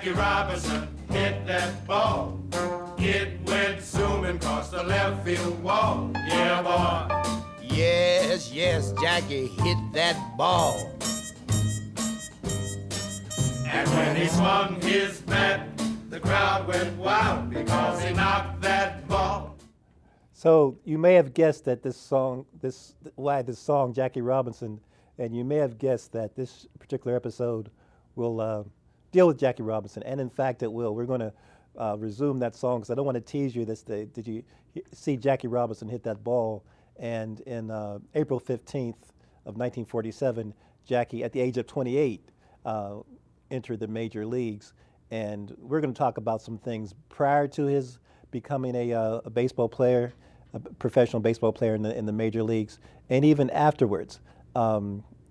Jackie Robinson hit that ball. It went zooming across the left field wall. Yeah, boy. Yes, yes, Jackie hit that ball. And when he swung his bat, the crowd went wild because he knocked that ball. So you may have guessed that this song, Jackie Robinson, and you may have guessed that this particular episode will deal with Jackie Robinson, and in fact it will. We're going to resume that song because I don't want to tease you. Did you see Jackie Robinson hit that ball? And in April 15th of 1947, Jackie, at the age of 28, entered the major leagues. And we're going to talk about some things prior to his becoming a baseball player, a professional baseball player in the major leagues, and even afterwards,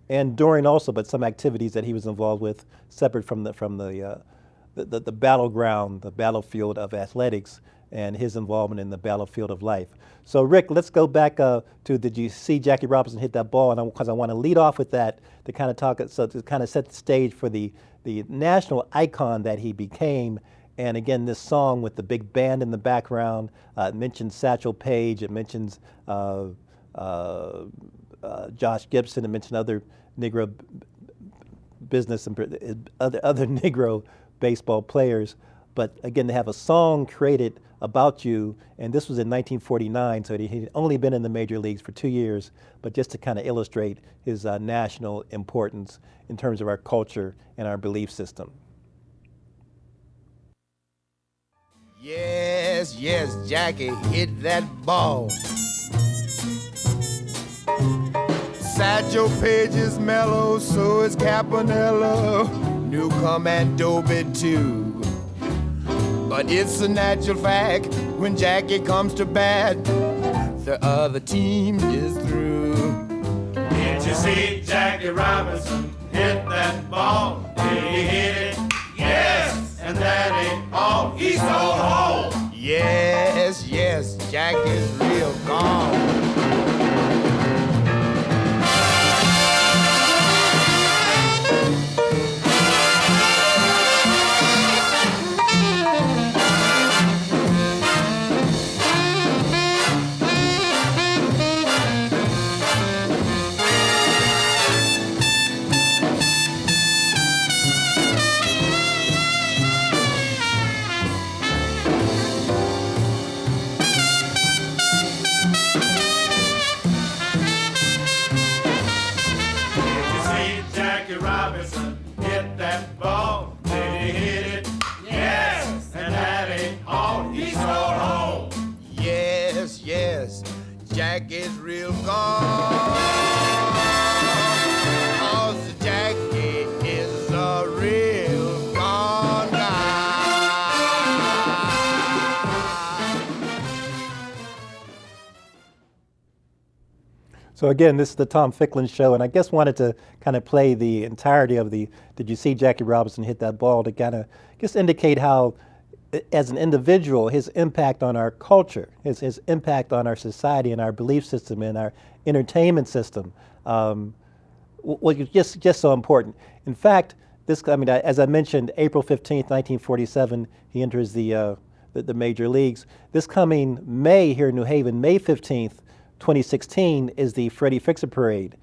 and during also, but some activities that he was involved with, separate from the battleground, the battlefield of athletics, and his involvement in the battlefield of life. So, Rick, let's go back to did you see Jackie Robinson hit that ball? And because I want to lead off with that to kind of set the stage for the national icon that he became. And again, this song with the big band in the background, it mentions Satchel Paige, it mentions Josh Gibson, it mentions other Negro business and other Negro baseball players. But again, to have a song created about you, and this was in 1949, so he had only been in the major leagues for 2 years, but just to kind of illustrate his national importance in terms of our culture and our belief system. Yes, yes, Jackie hit that ball. Satchel Paige is mellow, so is Campanella, Newcomb and Dobie too. But it's a natural fact, when Jackie comes to bat, the other team is through. Did you see Jackie Robinson hit that ball? Did he hit it? Yes! And that ain't all. He's so home! Yes, yes, Jackie's real gone. Jackie's real gone. 'Cause Jackie is a real gone guy. So again, this is the Tom Ficklin Show, and I just wanted to kind of play the entirety of the Did You See Jackie Robinson Hit That Ball to kind of just indicate how, as an individual, his impact on our culture, his impact on our society and our belief system and our entertainment system, was just so important. In fact, as I mentioned, April 15th, 1947, he enters the major leagues. This coming May here in New Haven, May 15th, 2016, is the Freddie Fixer Parade.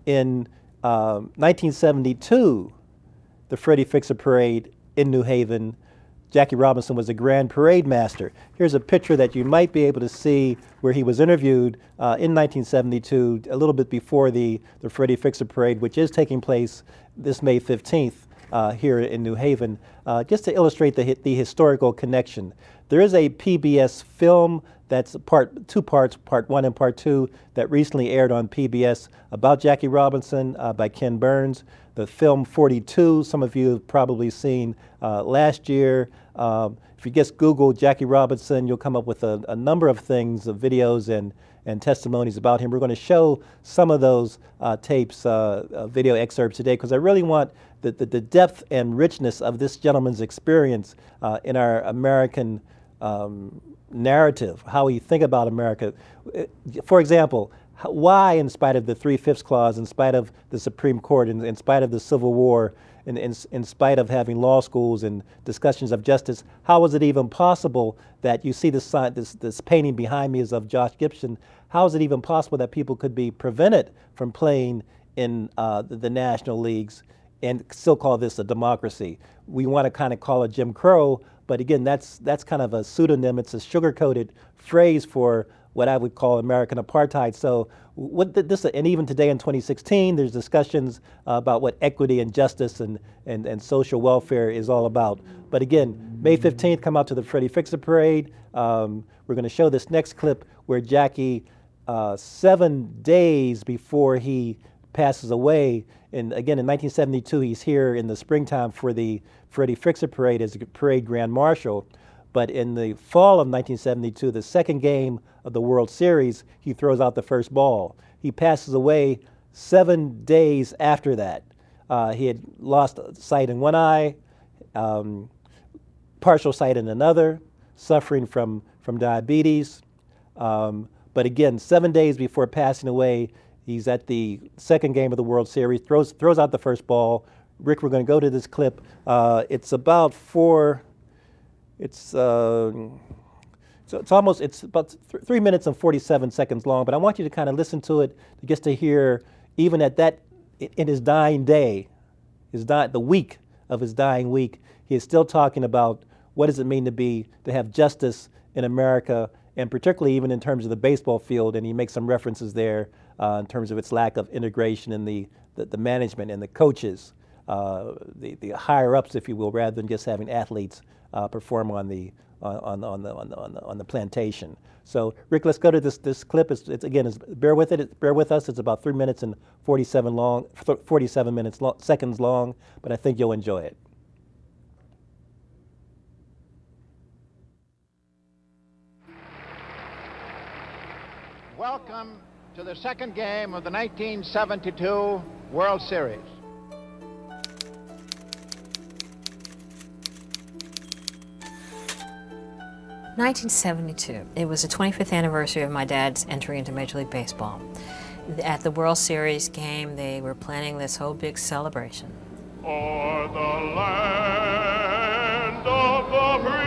In 1972, the Freddie Fixer Parade in New Haven, Jackie Robinson was the grand parade master. Here's a picture that you might be able to see where he was interviewed in 1972, a little bit before the Freddie Fixer Parade, which is taking place this May 15th here in New Haven, just to illustrate the historical connection. There is a PBS film that's two parts, part 1 and part 2, that recently aired on PBS about Jackie Robinson by Ken Burns. The film 42, some of you have probably seen last year. If you just Google Jackie Robinson, you'll come up with a number of things, of videos and testimonies about him. We're going to show some of those tapes, video excerpts today, because I really want the depth and richness of this gentleman's experience in our American narrative, how we think about America. For example, why, in spite of the 3/5 clause, in spite of the Supreme Court, in spite of the Civil War, in spite of having law schools and discussions of justice, how is it even possible that you see this painting behind me is of Josh Gibson? How is it even possible that people could be prevented from playing in the national leagues and still call this a democracy? We want to kind of call it Jim Crow, but again, that's kind of a pseudonym. It's a sugar-coated phrase for what I would call American apartheid. So and even today in 2016, there's discussions about what equity and justice and social welfare is all about. But again, May 15th, come out to the Freddie Fixer Parade. We're going to show this next clip where Jackie, 7 days before he passes away, and again in 1972, he's here in the springtime for the Freddie Fixer Parade as a parade grand marshal. But in the fall of 1972, the second game of the World Series, he throws out the first ball. He passes away 7 days after that. He had lost sight in one eye, partial sight in another, suffering from diabetes. But again, 7 days before passing away, he's at the second game of the World Series, throws out the first ball. Rick, we're going to go to this clip. It's about it's about 3 minutes and 47 seconds long, but I want you to kind of listen to it just to hear, even at that, in his dying day, the week of his dying week, he is still talking about what does it mean to have justice in America, and particularly even in terms of the baseball field, and he makes some references there in terms of its lack of integration in the management and the coaches, the higher ups, if you will, rather than just having athletes perform on the plantation. So, Rick, let's go to this clip. Bear with us. It's about 3 minutes and 47 seconds long, but I think you'll enjoy it. Welcome to the second game of the 1972 World Series. (1972). It was the 25th anniversary of my dad's entry into Major League Baseball. At the World Series game, they were planning this whole big celebration. O'er the land of the free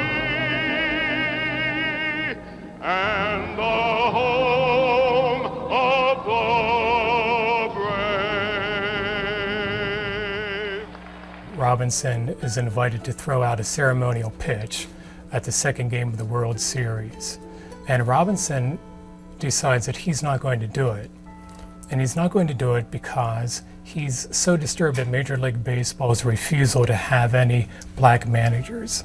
and the home of the brave. Robinson is invited to throw out a ceremonial pitch at the second game of the World Series. And Robinson decides that he's not going to do it. And he's not going to do it because he's so disturbed at Major League Baseball's refusal to have any black managers.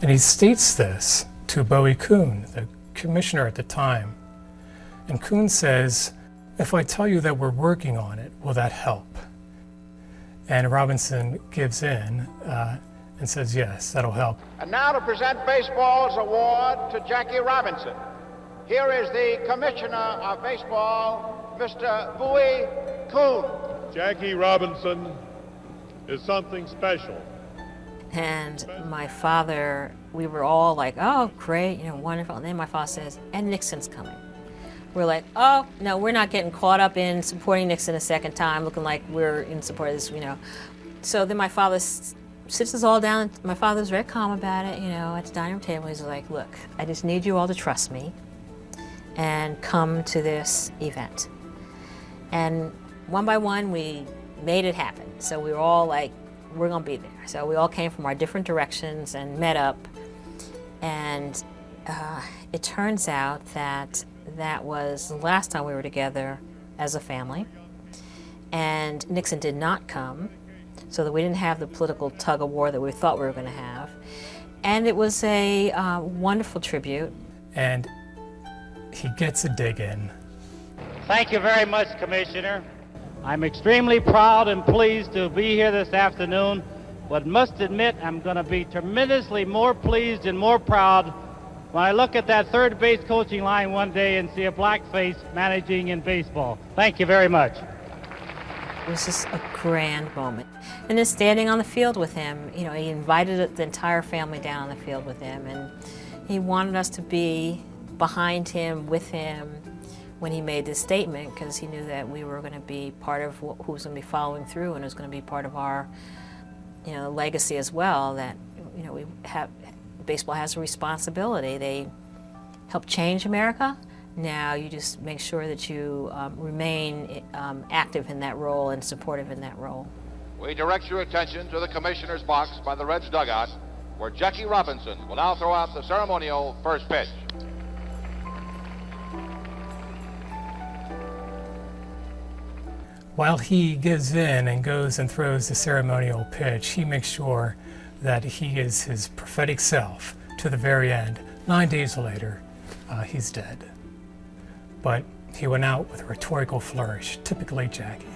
And he states this to Bowie Kuhn, the commissioner at the time. And Kuhn says, "If I tell you that we're working on it, will that help?" And Robinson gives in and says, yes, that'll help. And now to present baseball's award to Jackie Robinson. Here is the Commissioner of Baseball, Mr. Bowie Kuhn. Jackie Robinson is something special. And my father, we were all like, oh, great, wonderful. And then my father says, and Nixon's coming. We're like, oh, no, we're not getting caught up in supporting Nixon a second time, looking like we're in support of this, So then my father sits us all down. My father's very calm about it, at the dining room table. He's like, look, I just need you all to trust me and come to this event. And one by one, we made it happen. So we were all like, we're gonna be there. So we all came from our different directions and met up. And it turns out that that was the last time we were together as a family. And Nixon did not come, so that we didn't have the political tug of war that we thought we were going to have. And it was a wonderful tribute. And he gets a dig in. Thank you very much, Commissioner. I'm extremely proud and pleased to be here this afternoon, but must admit I'm going to be tremendously more pleased and more proud when I look at that third base coaching line one day and see a black face managing in baseball. Thank you very much. It was just a grand moment. And then standing on the field with him, he invited the entire family down on the field with him, and he wanted us to be behind him, with him, when he made this statement, because he knew that we were going to be part of who was going to be following through, and it was going to be part of our legacy as well, that we have baseball has a responsibility. They helped change America. Now you just make sure that you remain active in that role and supportive in that role. We direct your attention to the commissioner's box by the Reds dugout, where Jackie Robinson will now throw out the ceremonial first pitch. While he gives in and goes and throws the ceremonial pitch, he makes sure that he is his prophetic self to the very end. 9 days later, he's dead. But he went out with a rhetorical flourish, typically Jackie.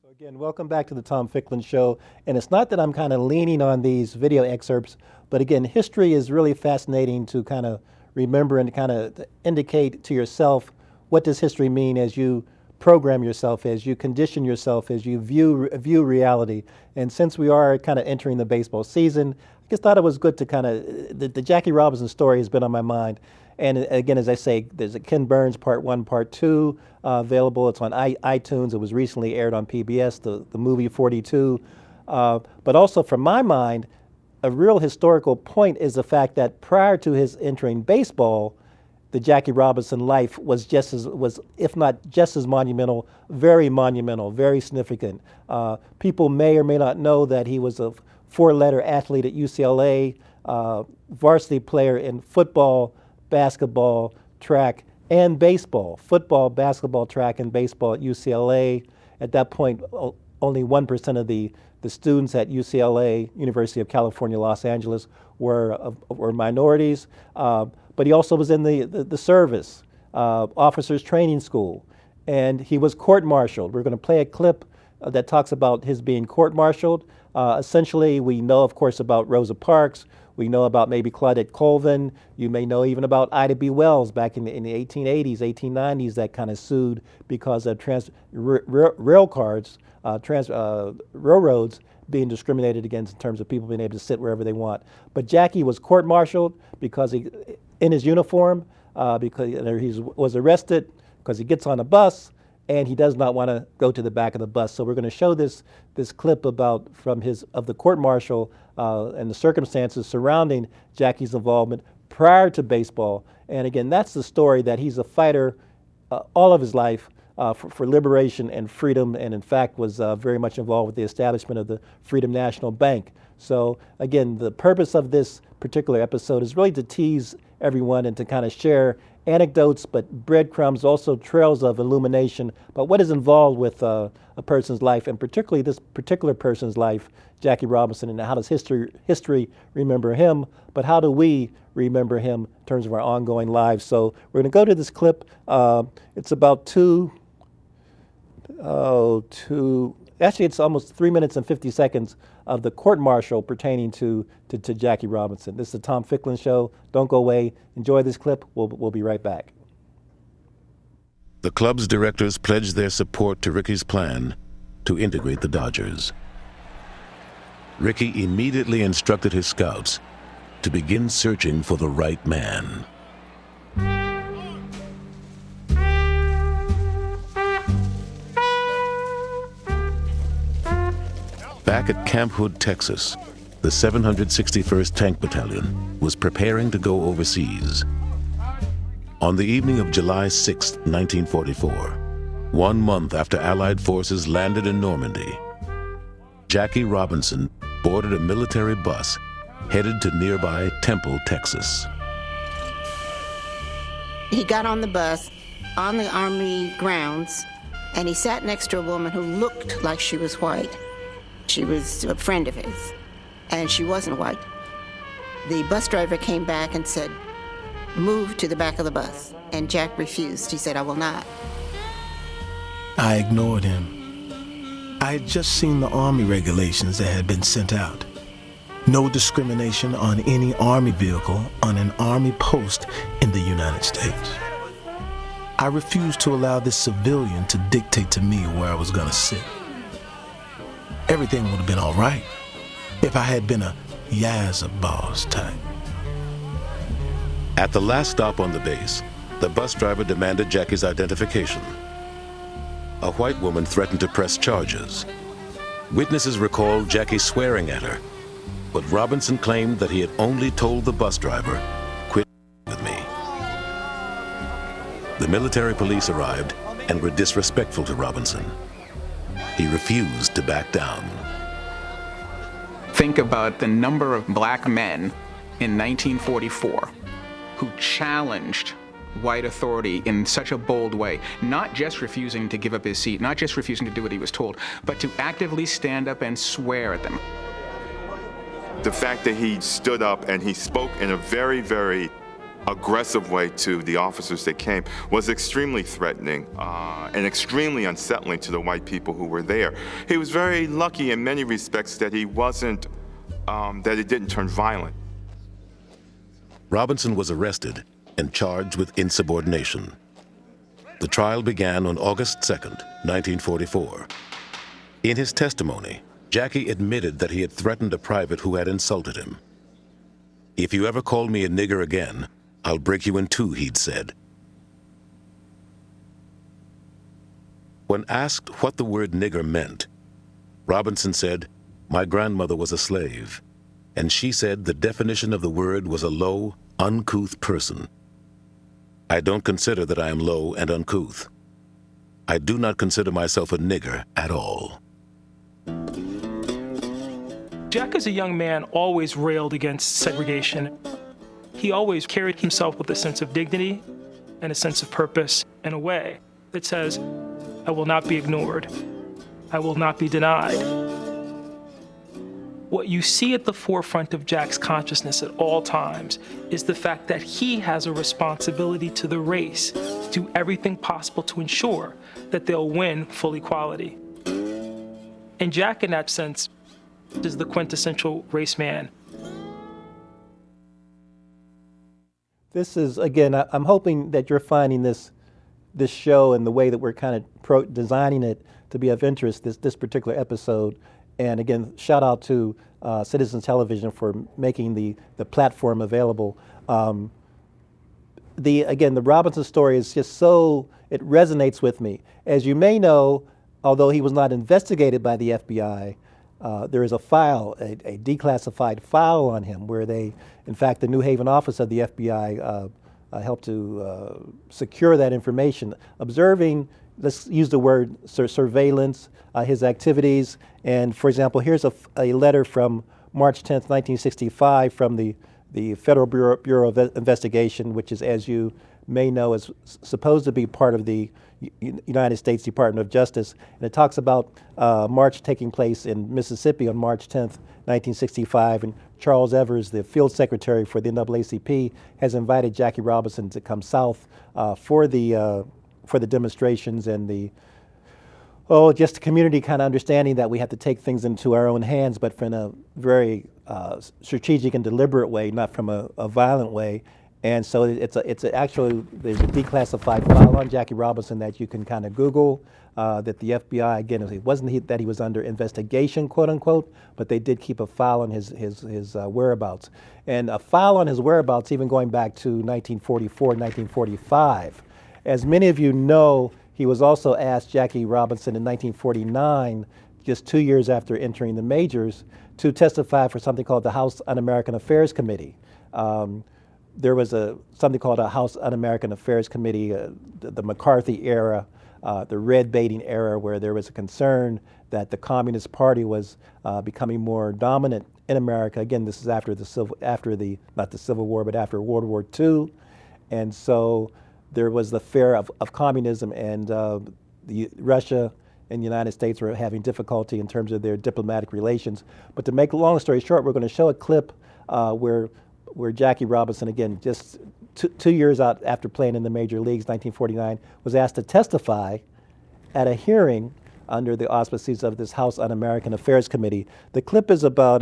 Again, welcome back to the Tom Ficklin Show. And it's not that I'm kind of leaning on these video excerpts, but again, history is really fascinating to kind of remember and kind of indicate to yourself what does history mean as you program yourself, as you condition yourself, as you view reality. And since we are kind of entering the baseball season, I just thought it was good to kind of, the Jackie Robinson story has been on my mind. And again, as I say, there's a Ken Burns Part 1, Part 2 available. It's on iTunes. It was recently aired on PBS, the movie 42. But also from my mind, a real historical point is the fact that prior to his entering baseball, the Jackie Robinson life was if not just as monumental, very significant. People may or may not know that he was a four-letter athlete at UCLA, varsity player in football, basketball, track, and baseball. Football, basketball, track, and baseball at UCLA. At that point, only 1% of the students at UCLA, University of California, Los Angeles, were minorities. But he also was in the service, officers training school, and he was court-martialed. We're going to play a clip that talks about his being court-martialed. Essentially, we know, of course, about Rosa Parks. We know about maybe Claudette Colvin. You may know even about Ida B. Wells back in the 1880s, 1890s, that kind of sued because of railroads being discriminated against in terms of people being able to sit wherever they want. But Jackie was court-martialed because he, in his uniform, because he was arrested because he gets on a bus and he does not want to go to the back of the bus. So we're going to show this clip of the court-martial and the circumstances surrounding Jackie's involvement prior to baseball. And again, that's the story, that he's a fighter all of his life for liberation and freedom, and in fact was very much involved with the establishment of the Freedom National Bank. So again, the purpose of this particular episode is really to tease everyone and to kind of share anecdotes, but breadcrumbs, also trails of illumination, but what is involved with a person's life, and particularly this particular person's life, Jackie Robinson, and how does history remember him, but how do we remember him in terms of our ongoing lives. So we're going to go to this clip. It's about actually it's almost 3 minutes and 50 seconds of the court-martial pertaining to Jackie Robinson. This is the Tom Ficklin Show. Don't go away. Enjoy this clip. We'll be right back. The club's directors pledged their support to Ricky's plan to integrate the Dodgers. Ricky immediately instructed his scouts to begin searching for the right man. Back at Camp Hood, Texas, the 761st Tank Battalion was preparing to go overseas. On the evening of July 6, 1944, 1 month after Allied forces landed in Normandy, Jackie Robinson boarded a military bus headed to nearby Temple, Texas. He got on the bus on the Army grounds, and he sat next to a woman who looked like she was white. She was a friend of his, and she wasn't white. The bus driver came back and said, "Move to the back of the bus." And Jack refused. He said, "I will not." I ignored him. I had just seen the Army regulations that had been sent out. No discrimination on any Army vehicle on an Army post in the United States. I refused to allow this civilian to dictate to me where I was going to sit. Everything would have been all right if I had been a Yazza boss type. At the last stop on the base, the bus driver demanded Jackie's identification. A white woman threatened to press charges. Witnesses recalled Jackie swearing at her, but Robinson claimed that he had only told the bus driver, "Quit with me." The military police arrived and were disrespectful to Robinson. He refused to back down. Think about the number of black men in 1944 who challenged white authority in such a bold way, not just refusing to give up his seat, not just refusing to do what he was told, but to actively stand up and swear at them. The fact that he stood up and he spoke in a very, very aggressive way to the officers that came was extremely threatening and extremely unsettling to the white people who were there. He was very lucky in many respects that he wasn't, that it didn't turn violent. Robinson was arrested and charged with insubordination. The trial began on August 2nd, 1944. In his testimony, Jackie admitted that he had threatened a private who had insulted him. "If you ever call me a nigger again, I'll break you in two," he'd said. When asked what the word nigger meant, Robinson said, "My grandmother was a slave, and she said the definition of the word was a low, uncouth person. I don't consider that I am low and uncouth. I do not consider myself a nigger at all." Jack, as a young man, always railed against segregation. He always carried himself with a sense of dignity and a sense of purpose in a way that says, "I will not be ignored. I will not be denied." What you see at the forefront of Jack's consciousness at all times is the fact that he has a responsibility to the race to do everything possible to ensure that they'll win full equality. And Jack, in that sense, is the quintessential race man. This is, again, I'm hoping that you're finding this show and the way that we're kind of designing it to be of interest, this particular episode. And again, shout out to Citizen Television for making the platform available. The Robinson story is just so, it resonates with me. As you may know, although he was not investigated by the FBI, there is a file, a declassified file on him where they, in fact, the New Haven office of the FBI helped to secure that information, observing, let's use the word surveillance, his activities. And for example, here's a letter from March 10th, 1965 from the Federal Bureau of Investigation, which is, as you may know, is supposed to be part of the United States Department of Justice. And it talks about march taking place in Mississippi on March 10th, 1965. And Charles Evers, the field secretary for the NAACP, has invited Jackie Robinson to come south for the demonstrations and just the community kind of understanding that we have to take things into our own hands, but from a very strategic and deliberate way, not from a violent way. And so there's a declassified file on Jackie Robinson that you can kind of Google, that the FBI, again, it wasn't that he was under investigation, quote unquote, but they did keep a file on his whereabouts. And a file on his whereabouts even going back to 1944, 1945. As many of you know, he was also asked, Jackie Robinson, in 1949, just 2 years after entering the majors, to testify for something called the House Un-American Affairs Committee. There was something called a House Un-American Affairs Committee, the McCarthy era, the red baiting era, where there was a concern that the Communist Party was becoming more dominant in America. Again, this is after not the Civil War, but after World War II. And so there was the fear of communism, and Russia and the United States were having difficulty in terms of their diplomatic relations. But to make a long story short, we're going to show a clip where Jackie Robinson, again, just 2 years out after playing in the major leagues, 1949, was asked to testify at a hearing under the auspices of this House Un-American Affairs Committee. The clip is about,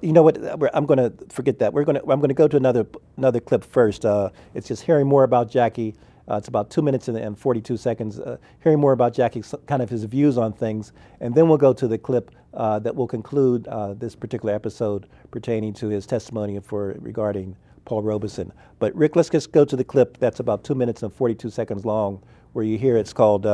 you know what, I'm going to forget that. I'm going to go to another clip first. It's just hearing more about Jackie. It's about 2 minutes and 42 seconds, hearing more about Jackie, kind of his views on things. And then we'll go to the clip that will conclude this particular episode pertaining to his testimony regarding Paul Robeson. But Rick, let's just go to the clip that's about 2 minutes and 42 seconds long, where you hear it's called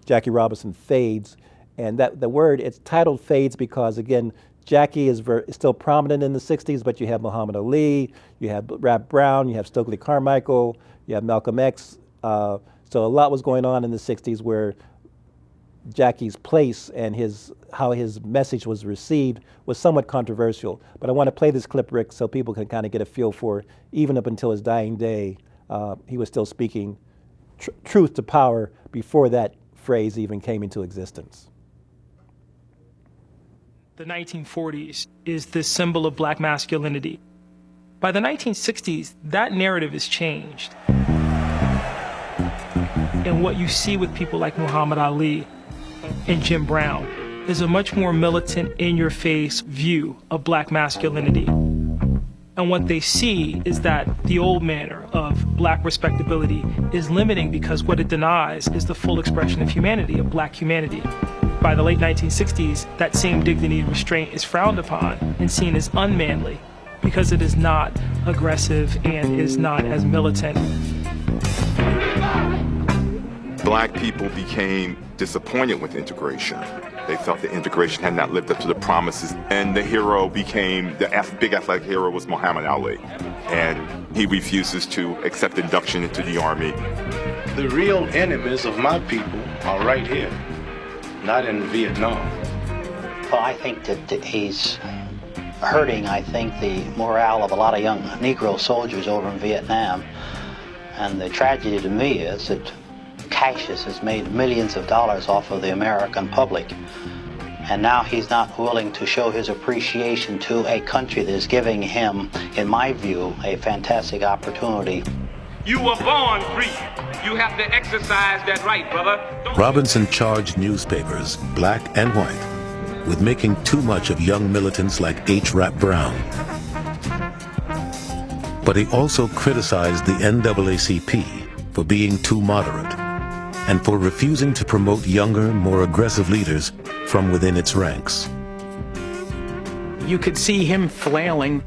Jackie Robinson Fades. And that the word, it's titled Fades because, again, Jackie is still prominent in the 60s, but you have Muhammad Ali, you have Rap Brown, you have Stokely Carmichael, you have Malcolm X. So a lot was going on in the 60s where Jackie's place and how his message was received was somewhat controversial. But I want to play this clip, Rick, so people can kind of get a feel for, even up until his dying day, he was still speaking truth to power before that phrase even came into existence. The 1940s is the symbol of black masculinity. By the 1960s, that narrative has changed. And what you see with people like Muhammad Ali and Jim Brown is a much more militant, in-your-face view of black masculinity. And what they see is that the old manner of black respectability is limiting because what it denies is the full expression of humanity, of black humanity. By the late 1960s, that same dignity and restraint is frowned upon and seen as unmanly because it is not aggressive and is not as militant. Black people became disappointed with integration. They felt that integration had not lived up to the promises, and the hero became, the big athletic hero was Muhammad Ali, and he refuses to accept induction into the army. The real enemies of my people are right here, not in Vietnam. Well, I think that he's hurting, the morale of a lot of young Negro soldiers over in Vietnam. And the tragedy to me is that Cassius has made millions of dollars off of the American public. And now he's not willing to show his appreciation to a country that is giving him, in my view, a fantastic opportunity. You were born free. You have to exercise that right, brother. Robinson charged newspapers, black and white, with making too much of young militants like H. Rap Brown. But he also criticized the NAACP for being too moderate and for refusing to promote younger, more aggressive leaders from within its ranks. You could see him flailing,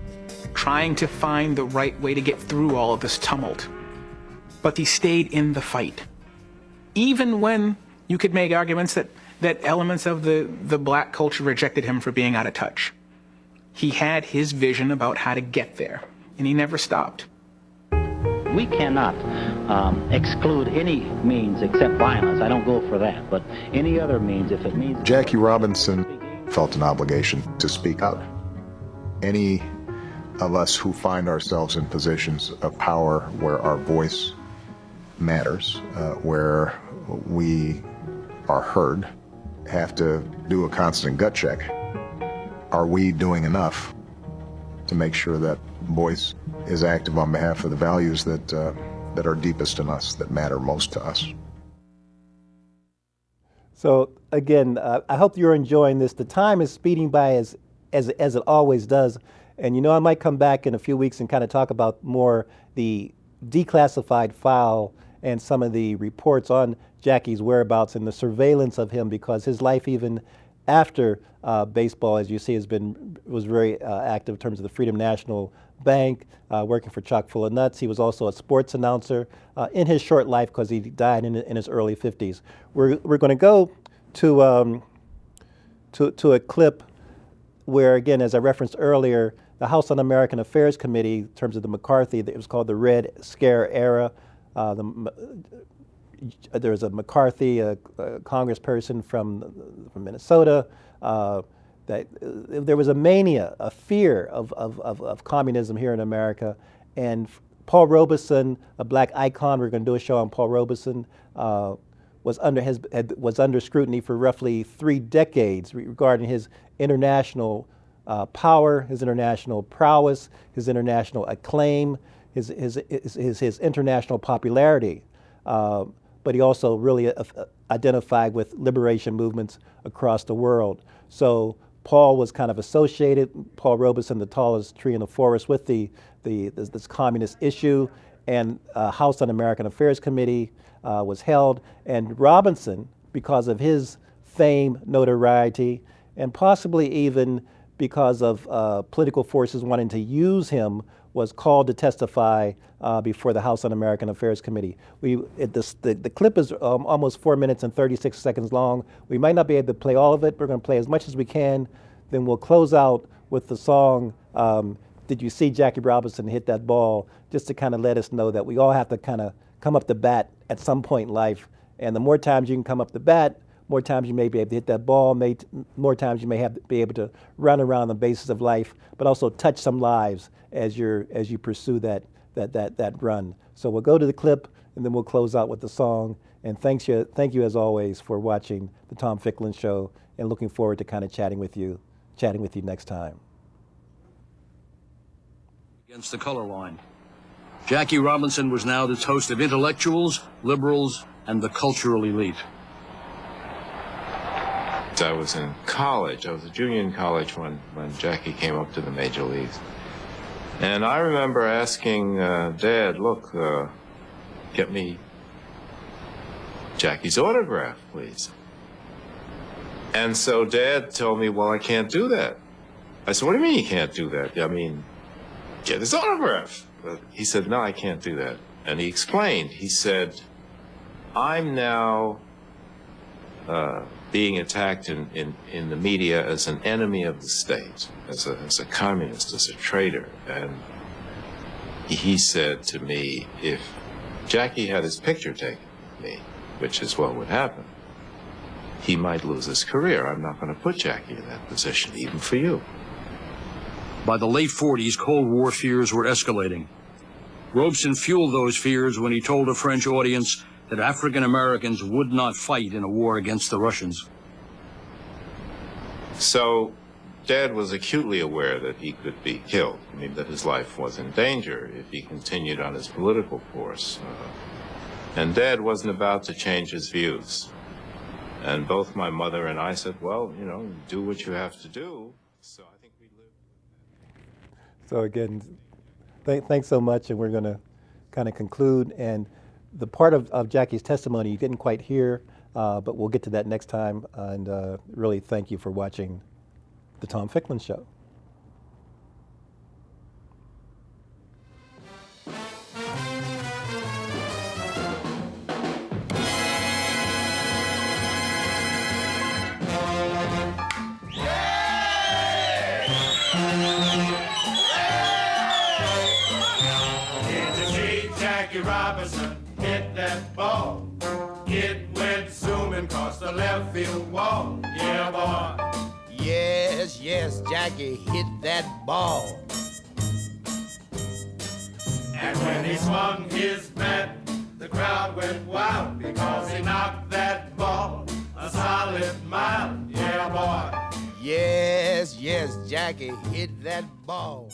trying to find the right way to get through all of this tumult. But he stayed in the fight. Even when you could make arguments that elements of the black culture rejected him for being out of touch. He had his vision about how to get there, and he never stopped. We cannot exclude any means except violence. I don't go for that, but any other means, if it means... Jackie Robinson felt an obligation to speak out. Any of us who find ourselves in positions of power where our voice matters, where we are heard, have to do a constant gut check. Are we doing enough to make sure that voice is active on behalf of the values that are deepest in us, that matter most to us? So again, I hope you're enjoying this. The time is speeding by as it always does. And I might come back in a few weeks and kind of talk about more the declassified file and some of the reports on Jackie's whereabouts and the surveillance of him, because his life, even after baseball, as you see, was very active in terms of the Freedom National Bank, working for Chock full of Nuts. He was also a sports announcer in his short life because he died in his early 50s. We're going to go to a clip where, again, as I referenced earlier, the House Un-American Affairs Committee, in terms of the McCarthy, it was called the Red Scare era. There was a McCarthy, a congressperson from Minnesota, that there was a mania, a fear of communism here in America. And Paul Robeson, a black icon, we're going to do a show on Paul Robeson, was under scrutiny for roughly 3 decades regarding his international power, his international prowess, his international acclaim, his international popularity. But he also really identified with liberation movements across the world. So Paul was kind of associated, Paul Robeson, the tallest tree in the forest, with this communist issue, and House Un-American Affairs Committee was held. And Robinson, because of his fame, notoriety, and possibly even because of political forces wanting to use him, was called to testify before the House Un-American Affairs Committee. The clip is almost 4 minutes and 36 seconds long. We might not be able to play all of it. We're going to play as much as we can. Then we'll close out with the song, Did You See Jackie Robinson Hit That Ball? Just to kind of let us know that we all have to kind of come up to bat at some point in life. And the more times you can come up to bat, more times you may be able to hit that ball, more times you may be able to run around the bases of life, but also touch some lives as you pursue that run. So we'll go to the clip, and then we'll close out with the song. And thank you as always for watching the Tom Ficklin Show, and looking forward to kind of chatting with you next time. Against the color line. Jackie Robinson was now the toast of intellectuals, liberals, and the cultural elite. I was in college. I was a junior in college when Jackie came up to the major leagues. And I remember asking Dad, look, get me Jackie's autograph, please. And so Dad told me, well, I can't do that. I said, what do you mean you can't do that? I mean, get his autograph. But he said, no, I can't do that. And he explained. He said, I'm now being attacked in the media as an enemy of the state, as a communist, as a traitor. And he said to me, if Jackie had his picture taken of me, which is what would happen, he might lose his career. I'm not going to put Jackie in that position, even for you. By the late 40s, Cold War fears were escalating. Robeson fueled those fears when he told a French audience that African Americans would not fight in a war against the Russians. So Dad was acutely aware that he could be killed. I mean, that his life was in danger if he continued on his political course. And Dad wasn't about to change his views. And both my mother and I said, well, you know, do what you have to do. So I think we lived. So again, thanks so much, and we're going to kind of conclude. And the part of Jackie's testimony you didn't quite hear, but we'll get to that next time. And really thank you for watching the Tom Ficklin Show. Jackie Robinson hit that ball. It went zooming across the left field wall. Yeah, boy. Yes, yes, Jackie hit that ball. And when he swung his bat, the crowd went wild because he knocked that ball a solid mile. Yeah, boy. Yes, yes, Jackie hit that ball.